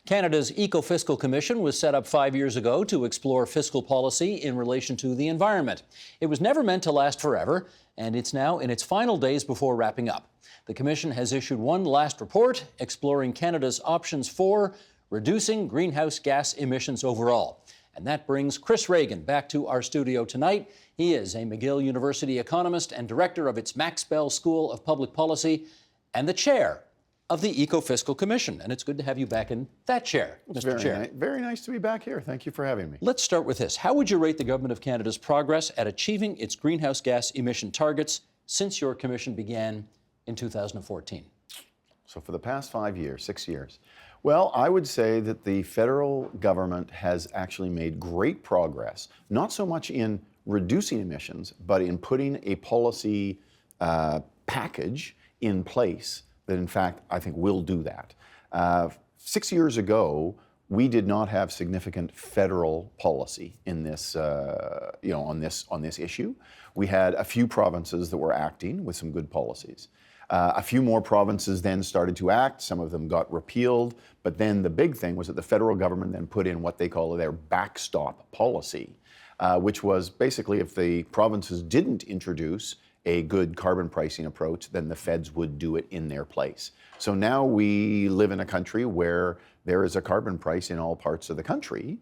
Canada's Ecofiscal Commission was set up 5 years ago to explore fiscal policy in relation to the environment. It was never meant to last forever, and it's now in its final days before wrapping up. The Commission has issued one last report exploring Canada's options for reducing greenhouse gas emissions overall. And that brings Chris Ragan back to our studio tonight. He is a McGill University economist and director of its Max Bell School of Public Policy and the chair of the Ecofiscal Commission. And it's good to have you back in that chair, Mr. Chair. Very nice to be back here. Thank you for having me. Let's start with this. How would you rate the Government of Canada's progress at achieving its greenhouse gas emission targets since your commission began in 2014? So for the past 5 years, 6 years, well, I would say that the federal government has actually made great progress, not so much in reducing emissions, but in putting a policy package in place that, in fact, I think will do that. 6 years ago, we did not have significant federal policy in this, on this issue. We had a few provinces that were acting with some good policies. A few more provinces then started to act. Some of them got repealed. But then the big thing was that the federal government then put in what they call their backstop policy, which was basically if the provinces didn't introduce a good carbon pricing approach, then the feds would do it in their place. So now we live in a country where there is a carbon price in all parts of the country.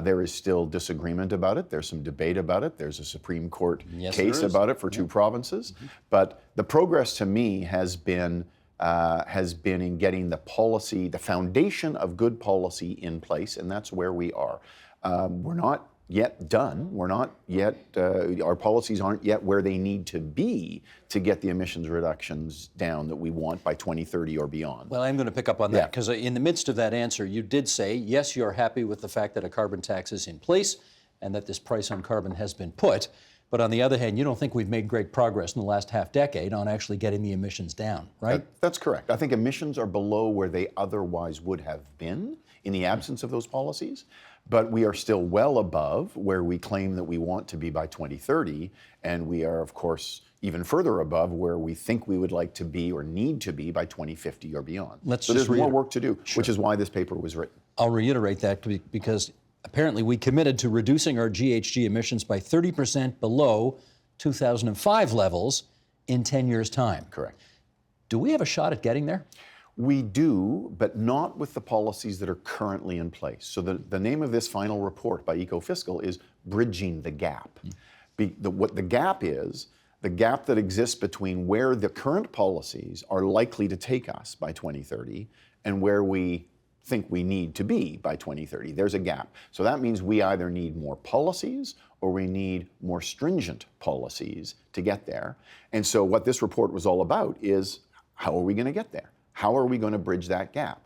There is still disagreement about it. There's some debate about it. There's a Supreme Court case about it for two provinces. But the progress to me has been in getting the policy, the foundation of good policy in place, and that's where we are. We're not yet done. We're not yet, our policies aren't yet where they need to be to get the emissions reductions down that we want by 2030 or beyond. Well, I'm going to pick up on that because in the midst of that answer, you did say, yes, you're happy with the fact that a carbon tax is in place and that this price on carbon has been put. But on the other hand, you don't think we've made great progress in the last half decade on actually getting the emissions down, right? That's correct. I think emissions are below where they otherwise would have been in the absence of those policies. But we are still well above where we claim that we want to be by 2030, and we are, of course, even further above where we think we would like to be or need to be by 2050 or beyond. So there's more work to do, which is why this paper was written. I'll reiterate that because apparently we committed to reducing our GHG emissions by 30% below 2005 levels in 10 years' time. Correct. Do we have a shot at getting there? We do, but not with the policies that are currently in place. So the name of this final report by Ecofiscal is Bridging the Gap. What the gap is, the gap that exists between where the current policies are likely to take us by 2030 and where we think we need to be by 2030. There's a gap. So that means we either need more policies or we need more stringent policies to get there. And so what this report was all about is, how are we going to get there? How are we going to bridge that gap?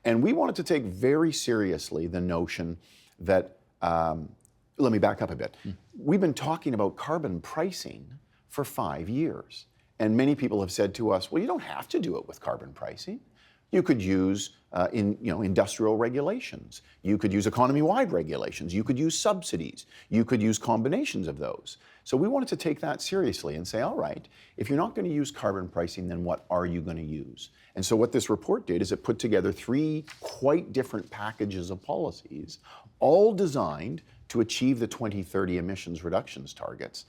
And we wanted to take very seriously the notion that, let me back up a bit. We've been talking about carbon pricing for 5 years. And many people have said to us, well, you don't have to do it with carbon pricing. You could use industrial regulations. You could use economy-wide regulations. You could use subsidies. You could use combinations of those. So we wanted to take that seriously and say, all right, if you're not going to use carbon pricing, then what are you going to use? And so what this report did is it put together 3 quite different packages of policies, all designed to achieve the 2030 emissions reductions targets.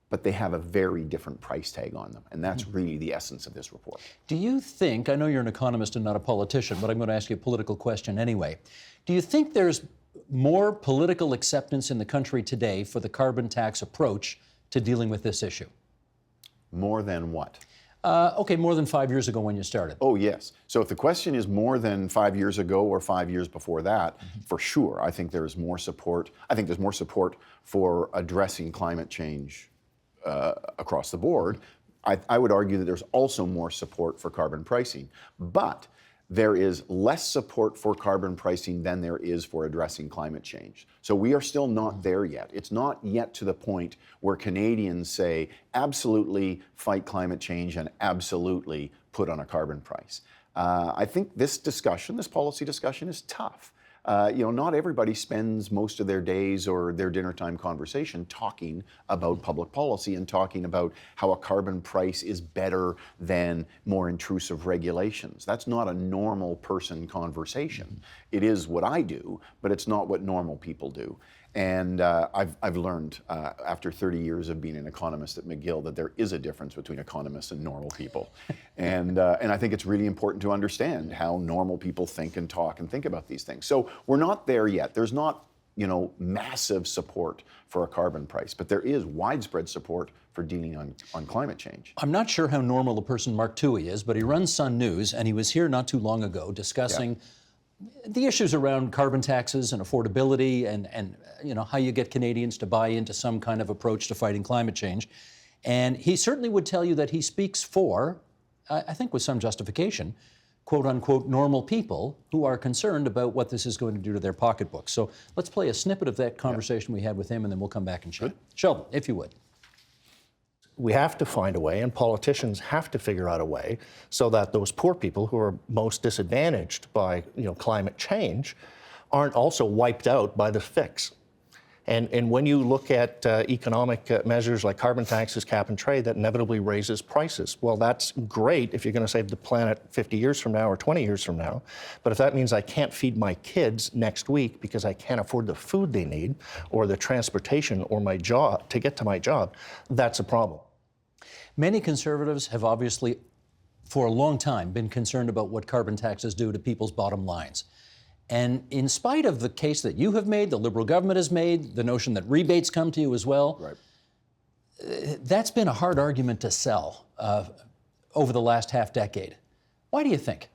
But they have a very different price tag on them. And that's really the essence of this report. Do you think, I know you're an economist and not a politician, but I'm going to ask you a political question anyway. Do you think there's more political acceptance in the country today for the carbon tax approach to dealing with this issue? More than what? More than 5 years ago when you started. Oh, yes. So if the question is more than 5 years ago or 5 years before that, for sure, I think there's more support. I think there's more support for addressing climate change across the board. I would argue that there's also more support for carbon pricing, but there is less support for carbon pricing than there is for addressing climate change. So we are still not there yet. It's not yet to the point where Canadians say, absolutely fight climate change and absolutely put on a carbon price. I think this discussion, this policy discussion, is tough. Not everybody spends most of their days or their dinner time conversation talking about public policy and talking about how a carbon price is better than more intrusive regulations. That's not a normal person conversation. It is what I do, but it's not what normal people do. And I've learned after 30 years of being an economist at McGill that there is a difference between economists and normal people. And I think it's really important to understand how normal people think and talk and think about these things. So we're not there yet. There's not, massive support for a carbon price, but there is widespread support for dealing on climate change. I'm not sure how normal a person Mark Toohey is, but he runs Sun News, and he was here not too long ago discussing the issues around carbon taxes and affordability and how you get Canadians to buy into some kind of approach to fighting climate change. And he certainly would tell you that he speaks for, I think with some justification, quote unquote, normal people who are concerned about what this is going to do to their pocketbooks. So let's play a snippet of that conversation we had with him, and then we'll come back and chat. Sheldon, if you would. We have to find a way, and politicians have to figure out a way so that those poor people who are most disadvantaged by climate change aren't also wiped out by the fix. And when you look at economic measures like carbon taxes, cap and trade, that inevitably raises prices. Well, that's great if you're going to save the planet 50 years from now or 20 years from now. But if that means I can't feed my kids next week because I can't afford the food they need or the transportation or my job to get to my job, that's a problem. Many Conservatives have obviously, for a long time, been concerned about what carbon taxes do to people's bottom lines. And in spite of the case that you have made, the Liberal government has made, the notion that rebates come to you as well, that's been a hard argument to sell over the last half decade. Why do you think?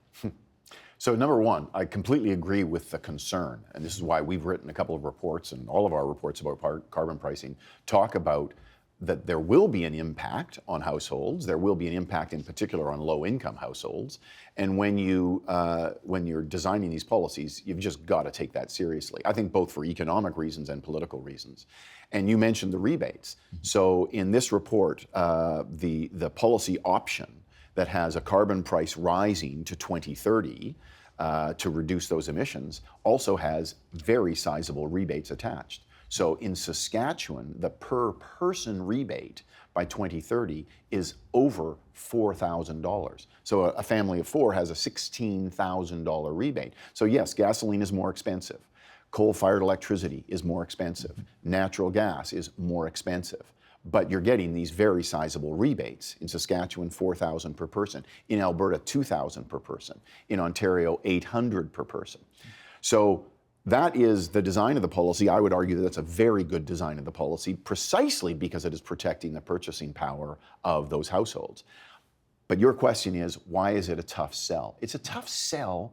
So number one, I completely agree with the concern, and this is why we've written a couple of reports, and all of our reports about carbon pricing talk about that there will be an impact on households. There will be an impact in particular on low-income households. And when you're designing these policies, you've just got to take that seriously. I think both for economic reasons and political reasons. And you mentioned the rebates. So in this report, the policy option that has a carbon price rising to 2030 to reduce those emissions also has very sizable rebates attached. So in Saskatchewan, the per person rebate by 2030 is over $4,000. So a family of four has a $16,000 rebate. So yes, gasoline is more expensive. Coal-fired electricity is more expensive. Natural gas is more expensive. But you're getting these very sizable rebates. In Saskatchewan, $4,000 per person. In Alberta, $2,000 per person. In Ontario, $800 per person. So that is the design of the policy. I would argue that that's a very good design of the policy, precisely because it is protecting the purchasing power of those households. But your question is, why is it a tough sell? It's a tough sell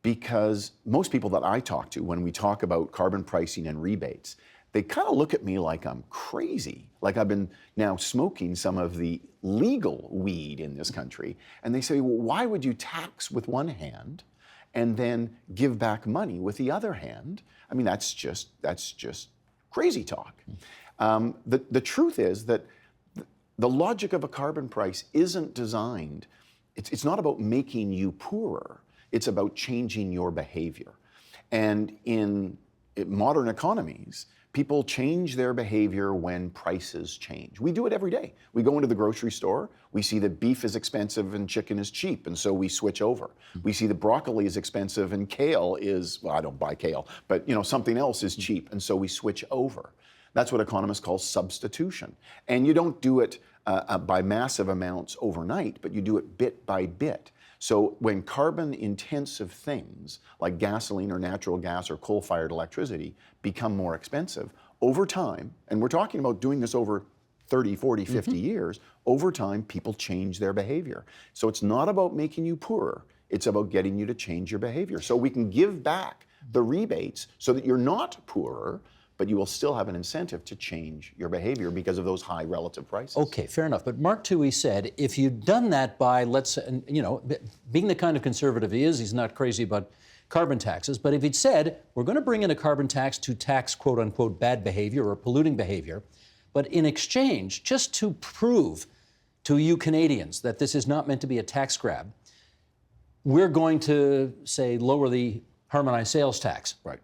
because most people that I talk to, when we talk about carbon pricing and rebates, they kind of look at me like I'm crazy, like I've been now smoking some of the legal weed in this country. And they say, well, why would you tax with one hand and then give back money with the other hand? I mean, that's just crazy talk. The truth is that the logic of a carbon price isn't designed, it's not about making you poorer, it's about changing your behavior. And in modern economies, people change their behavior when prices change. We do it every day. We go into the grocery store, we see that beef is expensive and chicken is cheap, and so we switch over. We see that broccoli is expensive and kale is, well, I don't buy kale, but something else is cheap, and so we switch over. That's what economists call substitution. And you don't do it by massive amounts overnight, but you do it bit by bit. So when carbon-intensive things like gasoline or natural gas or coal-fired electricity become more expensive, over time, and we're talking about doing this over 30, 40, 50 years, over time people change their behavior. So it's not about making you poorer, it's about getting you to change your behavior. So we can give back the rebates so that you're not poorer, but you will still have an incentive to change your behavior because of those high relative prices. Okay, fair enough. But Mark Toohey said, if you'd done that by, being the kind of conservative he is, he's not crazy about carbon taxes, but if he'd said, we're going to bring in a carbon tax to tax, quote unquote, bad behavior or polluting behavior, but in exchange, just to prove to you Canadians that this is not meant to be a tax grab, we're going to, say, lower the harmonized sales tax. Right.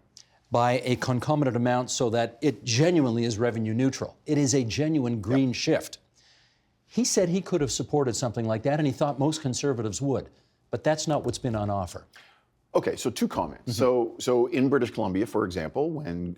By a concomitant amount so that it genuinely is revenue neutral. It is a genuine green shift. He said he could have supported something like that, and he thought most conservatives would. But that's not what's been on offer. Okay, so two comments. So in British Columbia, for example, when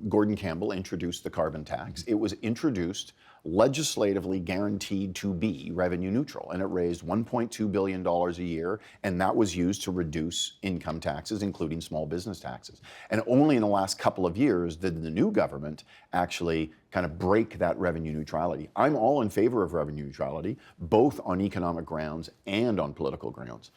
Gordon Campbell introduced the carbon tax, it was introduced legislatively guaranteed to be revenue neutral, and it raised $1.2 billion a year, and that was used to reduce income taxes, including small business taxes. And only in the last couple of years did the new government actually kind of break that revenue neutrality. I'm all in favor of revenue neutrality, both on economic grounds and on political grounds.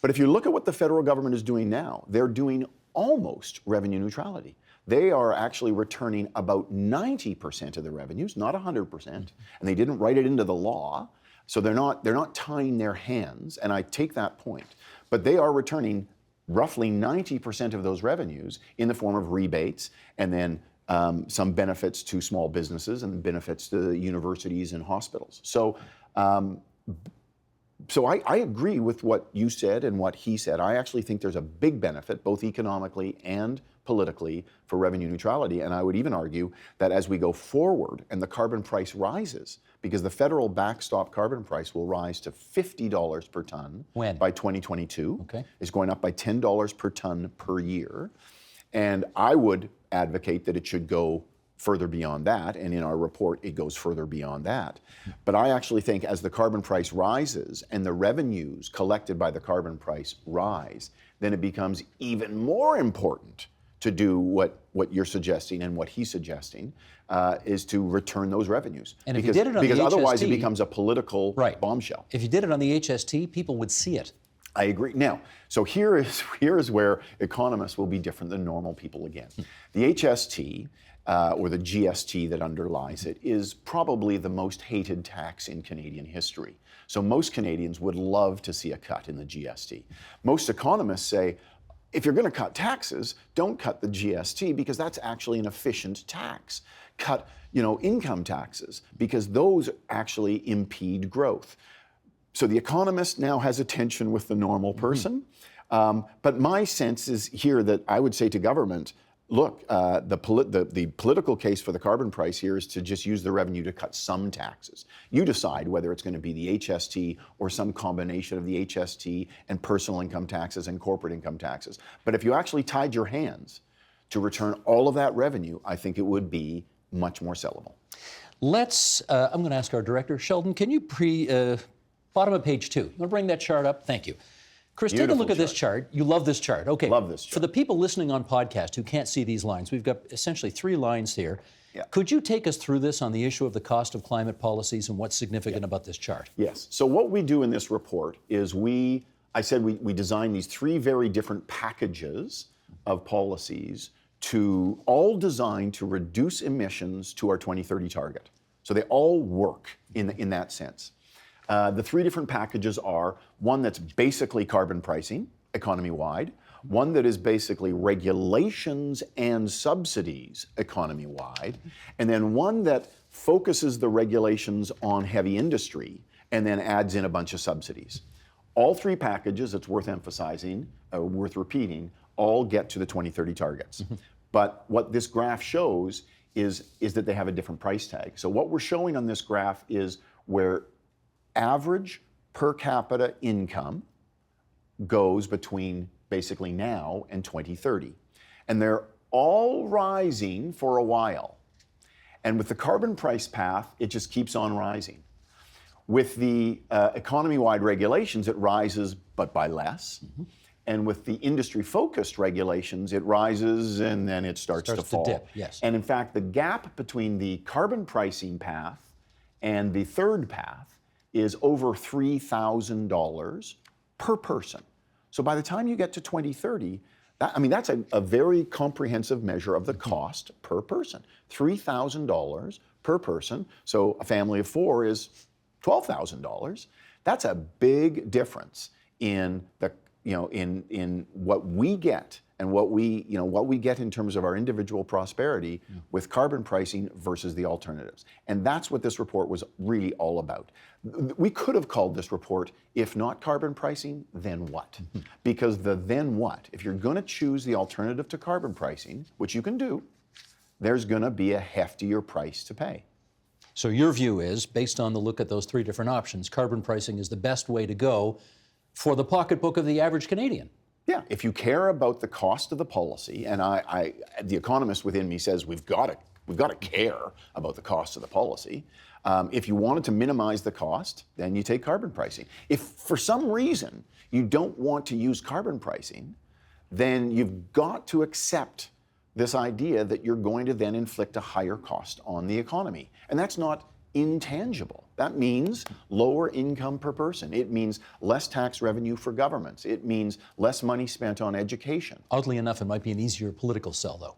But if you look at what the federal government is doing now, they're doing almost revenue neutrality. They are actually returning about 90% of the revenues, not 100%, and they didn't write it into the law, so they're not tying their hands, and I take that point. But they are returning roughly 90% of those revenues in the form of rebates, and then some benefits to small businesses and benefits to universities and hospitals. So I agree with what you said and what he said. I actually think there's a big benefit, both economically and politically, for revenue neutrality. And I would even argue that as we go forward and the carbon price rises, because the federal backstop carbon price will rise to $50 per ton by 2022. Okay. It's going up by $10 per ton per year. And I would advocate that it should go further beyond that, and in our report it goes further beyond that. But I actually think as the carbon price rises and the revenues collected by the carbon price rise, then it becomes even more important to do what you're suggesting and what he's suggesting, is to return those revenues. And if you did it on the because otherwise HST, it becomes a political bombshell. If you did it on the HST, people would see it. I agree. Now, so here is where economists will be different than normal people again. The HST, or the GST that underlies it, is probably the most hated tax in Canadian history. So most Canadians would love to see a cut in the GST. Most economists say, if you're going to cut taxes, don't cut the GST because that's actually an efficient tax. Cut, income taxes because those actually impede growth. So the economist now has a tension with the normal person. But my sense is here that I would say to government, look, the political case for the carbon price here is to just use the revenue to cut some taxes. You decide whether it's going to be the HST or some combination of the HST and personal income taxes and corporate income taxes. But if you actually tied your hands to return all of that revenue, I think it would be much more sellable. I'm going to ask our director, Sheldon, can you bottom of page 2. You want to bring that chart up? Thank you. Chris, take a look at this chart. You love this chart. Okay. Love this chart. For the people listening on podcast who can't see these lines, we've got essentially 3 lines here. Yeah. Could you take us through this on the issue of the cost of climate policies and what's significant about this chart? Yes. So what we do in this report is we design these 3 very different packages of policies all designed to reduce emissions to our 2030 target. So they all work in that sense. The 3 different packages are one that's basically carbon pricing, economy-wide, one that is basically regulations and subsidies, economy-wide, and then one that focuses the regulations on heavy industry and then adds in a bunch of subsidies. All 3 packages, it's worth emphasizing, worth repeating, all get to the 2030 targets. But what this graph shows is that they have a different price tag. So what we're showing on this graph is where average per capita income goes between basically now and 2030. And they're all rising for a while. And with the carbon price path, it just keeps on rising. With the economy-wide regulations, it rises, but by less. And with the industry-focused regulations, it rises and then it starts to fall. Dip, yes. And in fact, the gap between the carbon pricing path and the third path is over $3,000 per person. So by the time you get to 2030, that's a very comprehensive measure of the cost per person. $3,000 per person. So a family of 4 is $12,000. That's a big difference in the in what we get and what we get in terms of our individual prosperity with carbon pricing versus the alternatives. And that's what this report was really all about. We could have called this report, if not carbon pricing, then what? Because the then what, if you're going to choose the alternative to carbon pricing, which you can do, there's going to be a heftier price to pay. So your view is, based on the look at those three different options, carbon pricing is the best way to go for the pocketbook of the average Canadian. Yeah, if you care about the cost of the policy, and the economist within me says we've got to care about the cost of the policy. If you wanted to minimize the cost, then you take carbon pricing. If for some reason you don't want to use carbon pricing, then you've got to accept this idea that you're going to then inflict a higher cost on the economy. And that's not intangible. That means lower income per person. It means less tax revenue for governments. It means less money spent on education. Oddly enough, it might be an easier political sell, though,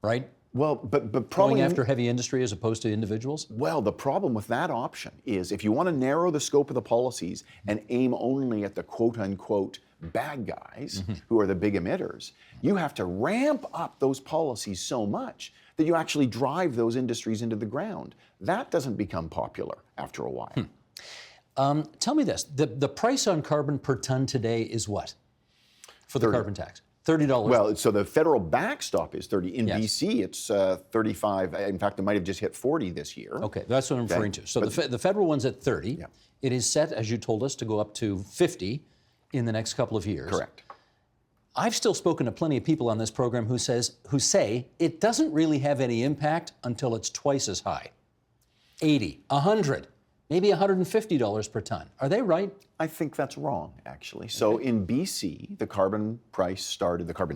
right? Well, but probably going after heavy industry as opposed to individuals? Well, the problem with that option is if you want to narrow the scope of the policies and aim only at the quote-unquote bad guys who are the big emitters, you have to ramp up those policies so much that you actually drive those industries into the ground. That doesn't become popular after a while. Tell me this, the price on carbon per ton today is what for the carbon tax? $30. Well, so the federal backstop is 30. In Yes. BC, it's 35. In fact, it might have just hit 40 this year. Okay, that's what I'm referring to. So the federal one's at 30. Yeah. It is set, as you told us, to go up to 50 in the next couple of years. Correct. I've still spoken to plenty of people on this program who say it doesn't really have any impact until it's twice as high. 80, 100, maybe $150 per ton. Are they right? I think that's wrong, actually. So in BC, the carbon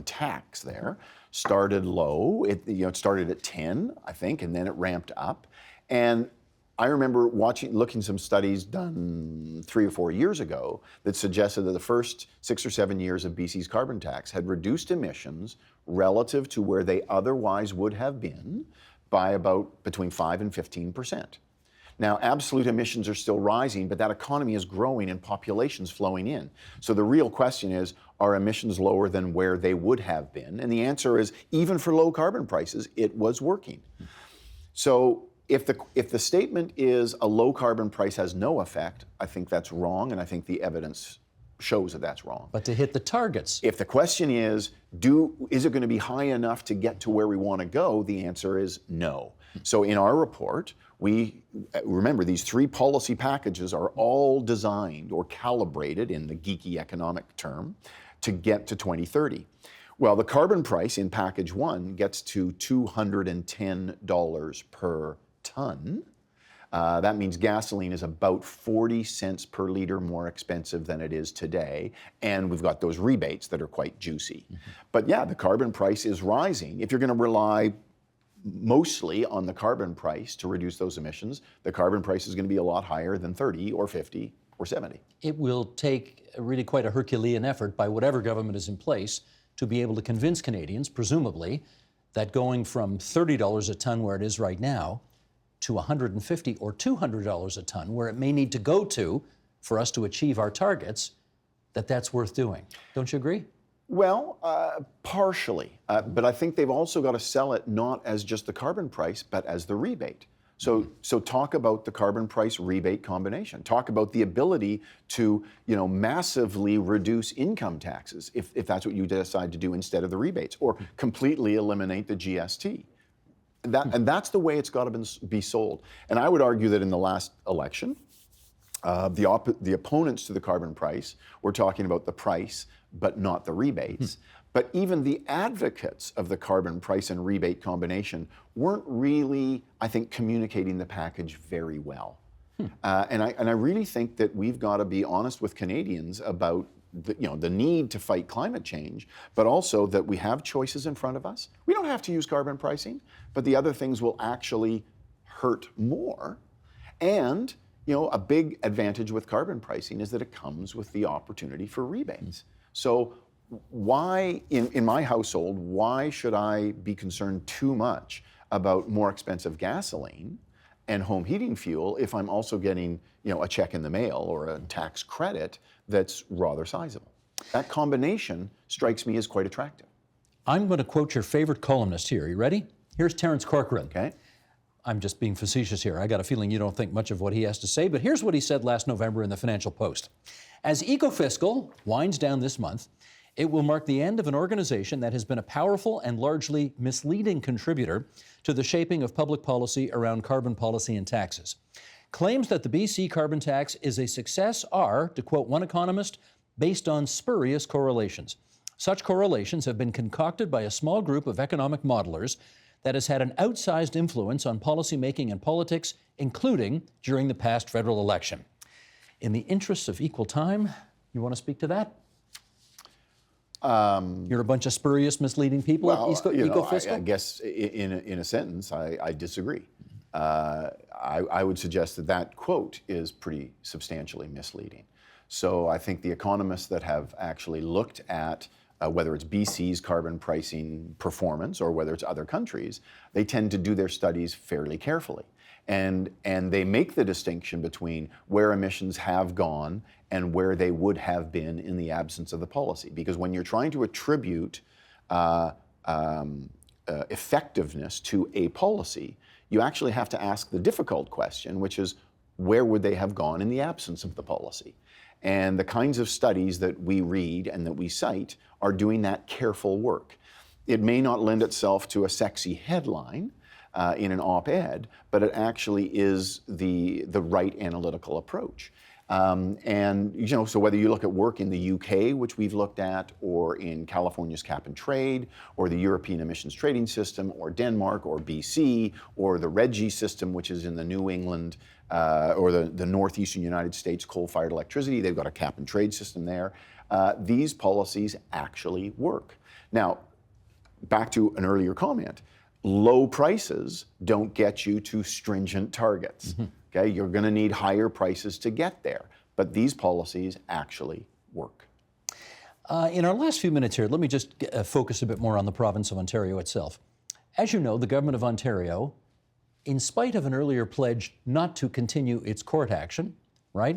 tax there started low. It started at 10, I think, and then it ramped up. And I remember looking some studies done 3 or 4 years ago that suggested that the first 6 or 7 years of BC's carbon tax had reduced emissions relative to where they otherwise would have been by about between 5 and 15%. Now, absolute emissions are still rising, but that economy is growing and population's flowing in. So the real question is, are emissions lower than where they would have been? And the answer is, even for low carbon prices, it was working. So if the statement is a low carbon price has no effect, I think that's wrong, and I think the evidence shows that that's wrong. But to hit the targets. If the question is it going to be high enough to get to where we want to go, the answer is no. So in our report, we remember these 3 policy packages are all designed or calibrated in the geeky economic term to get to 2030. Well, the carbon price in package 1 gets to $210 per ton. That means gasoline is about 40 cents per liter more expensive than it is today. And we've got those rebates that are quite juicy. But yeah, the carbon price is rising. If you're going to rely mostly on the carbon price to reduce those emissions, the carbon price is going to be a lot higher than 30 or 50 or 70. It will take really quite a Herculean effort by whatever government is in place to be able to convince Canadians, presumably, that going from $30 a ton where it is right now to $150 or $200 a ton, where it may need to go to for us to achieve our targets, that's worth doing. Don't you agree? Well, partially. But I think they've also got to sell it not as just the carbon price, but as the rebate. So talk about the carbon price rebate combination. Talk about the ability to, massively reduce income taxes if that's what you decide to do instead of the rebates, or completely eliminate the GST. And that's the way it's got to be sold. And I would argue that in the last election, the opponents to the carbon price were talking about the price, but not the rebates. But even the advocates of the carbon price and rebate combination weren't really, I think, communicating the package very well. And I really think that we've got to be honest with Canadians about the need to fight climate change, but also that we have choices in front of us. We don't have to use carbon pricing, but the other things will actually hurt more. And a big advantage with carbon pricing is that it comes with the opportunity for rebates. So why, in my household, why should I be concerned too much about more expensive gasoline and home heating fuel if I'm also getting, a check in the mail or a tax credit that's rather sizable? That combination strikes me as quite attractive. I'm going to quote your favorite columnist here. You ready? Here's Terence Corcoran. Okay. I'm just being facetious here. I got a feeling you don't think much of what he has to say, but here's what he said last November in the Financial Post. As Ecofiscal winds down this month, it will mark the end of an organization that has been a powerful and largely misleading contributor to the shaping of public policy around carbon policy and taxes. Claims that the BC carbon tax is a success are, to quote one economist, based on spurious correlations. Such correlations have been concocted by a small group of economic modelers that has had an outsized influence on policymaking and politics, including during the past federal election. In the interests of equal time, you want to speak to that? You're a bunch of spurious, misleading people at Ecofiscal? I guess in a sentence, I disagree. I would suggest that quote is pretty substantially misleading. So I think the economists that have actually looked at whether it's BC's carbon pricing performance or whether it's other countries, they tend to do their studies fairly carefully. And they make the distinction between where emissions have gone and where they would have been in the absence of the policy. Because when you're trying to attribute effectiveness to a policy, you actually have to ask the difficult question, which is, where would they have gone in the absence of the policy? And the kinds of studies that we read and that we cite are doing that careful work. It may not lend itself to a sexy headline in an op-ed, but it actually is the right analytical approach. And so whether you look at work in the UK, which we've looked at, or in California's cap and trade, or the European emissions trading system, or Denmark, or BC, or the RGGI system, which is in the New England or the northeastern United States coal-fired electricity, they've got a cap and trade system there. These policies actually work. Now, back to an earlier comment, low prices don't get you to stringent targets. Mm-hmm. Okay, you're going to need higher prices to get there, but these policies actually work. In our last few minutes here, let me just focus a bit more on the province of Ontario itself. As you know, the government of Ontario, in spite of an earlier pledge not to continue its court action, right?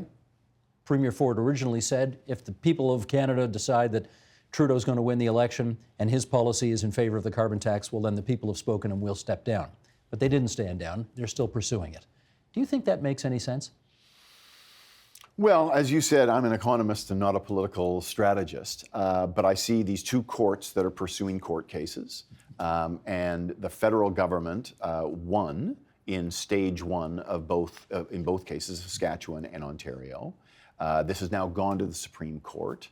Premier Ford originally said, if the people of Canada decide that Trudeau's going to win the election and his policy is in favor of the carbon tax, well, then the people have spoken and we'll step down. But they didn't stand down. They're still pursuing it. Do you think that makes any sense? Well, as you said, I'm an economist and not a political strategist, but I see these two courts that are pursuing court cases, and the federal government won in stage one of in both cases, Saskatchewan and Ontario. This has now gone to the Supreme Court.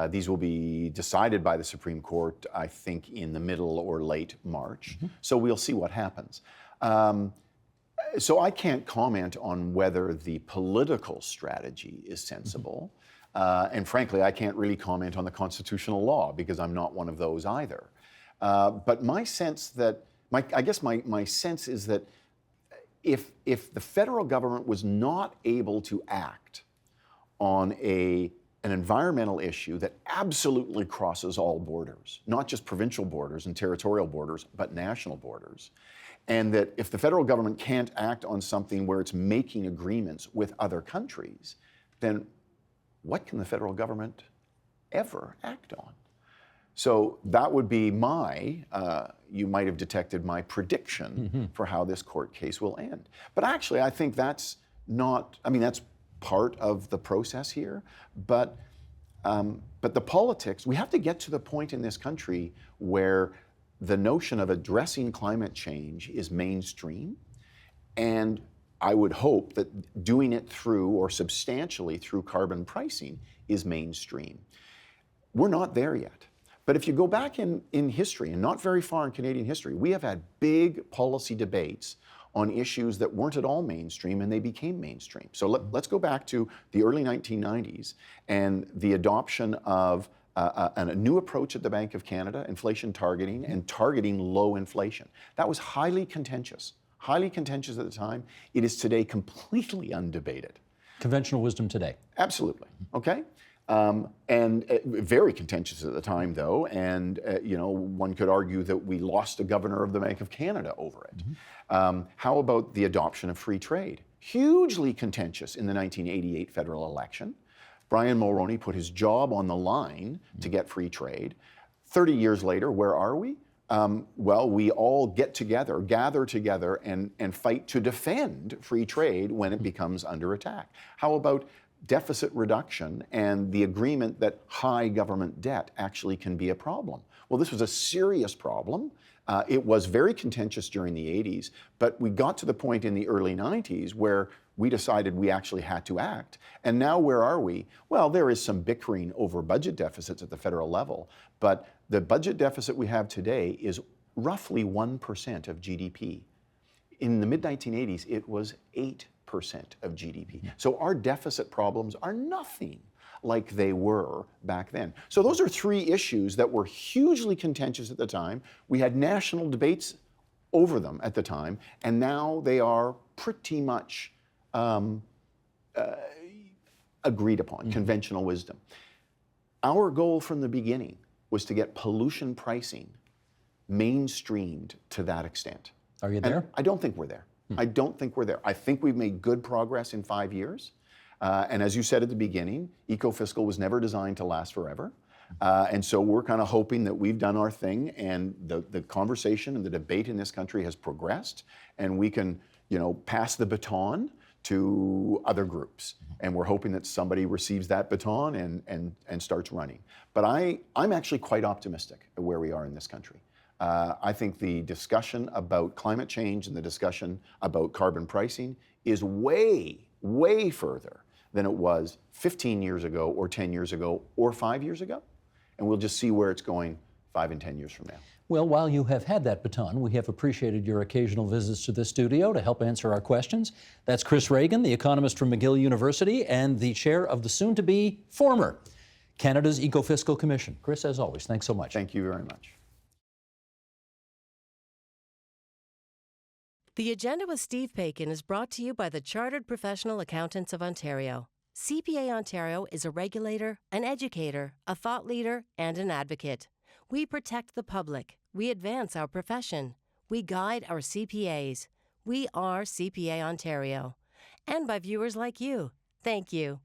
These will be decided by the Supreme Court, I think, in the middle or late March. Mm-hmm. So we'll see what happens. So I can't comment on whether the political strategy is sensible. And frankly, I can't really comment on the constitutional law because I'm not one of those either. But my sense my sense is that if the federal government was not able to act on an environmental issue that absolutely crosses all borders, not just provincial borders and territorial borders, but national borders, and that if the federal government can't act on something where it's making agreements with other countries, then what can the federal government ever act on? So that would be you might have detected my prediction for how this court case will end. But actually, I think that's part of the process here, but the politics, we have to get to the point in this country where the notion of addressing climate change is mainstream, and I would hope that doing it through or substantially through carbon pricing is mainstream. We're not there yet. But if you go back in history, and not very far in Canadian history, we have had big policy debates on issues that weren't at all mainstream, and they became mainstream. So let's go back to the early 1990s and the adoption of a new approach at the Bank of Canada, inflation targeting, and targeting low inflation. That was highly contentious at the time. It is today completely undebated. Conventional wisdom today. Absolutely, okay? And very contentious at the time, though, and one could argue that we lost a governor of the Bank of Canada over it. Mm-hmm. How about the adoption of free trade? Hugely contentious in the 1988 federal election. Brian Mulroney put his job on the line to get free trade. 30 years later, where are we? Well, we all get together, gather together, and fight to defend free trade when it becomes under attack. How about deficit reduction and the agreement that high government debt actually can be a problem? Well, this was a serious problem. It was very contentious during the 80s, but we got to the point in the early 90s where we decided we actually had to act. And now where are we? Well, there is some bickering over budget deficits at the federal level, but the budget deficit we have today is roughly 1% of GDP. In the mid-1980s, it was 8% of GDP. So our deficit problems are nothing like they were back then. So those are three issues that were hugely contentious at the time. We had national debates over them at the time, and now they are pretty much agreed upon, conventional wisdom. Our goal from the beginning was to get pollution pricing mainstreamed to that extent. Are you there? And I don't think we're there. I don't think we're there. I think we've made good progress in 5 years. And as you said at the beginning, Ecofiscal was never designed to last forever. And so we're kind of hoping that we've done our thing and the conversation and the debate in this country has progressed and we can, pass the baton to other groups. And we're hoping that somebody receives that baton and starts running. But I'm actually quite optimistic at where we are in this country. I think the discussion about climate change and the discussion about carbon pricing is way, way further than it was 15 years ago or 10 years ago or 5 years ago. And we'll just see where it's going 5 and 10 years from now. Well, while you have had that baton, we have appreciated your occasional visits to this studio to help answer our questions. That's Chris Ragan, the economist from McGill University and the chair of the soon-to-be former Canada's Ecofiscal Commission. Chris, as always, thanks so much. Thank you very much. The Agenda with Steve Paikin is brought to you by the Chartered Professional Accountants of Ontario. CPA Ontario is a regulator, an educator, a thought leader, and an advocate. We protect the public. We advance our profession. We guide our CPAs. We are CPA Ontario. And by viewers like you. Thank you.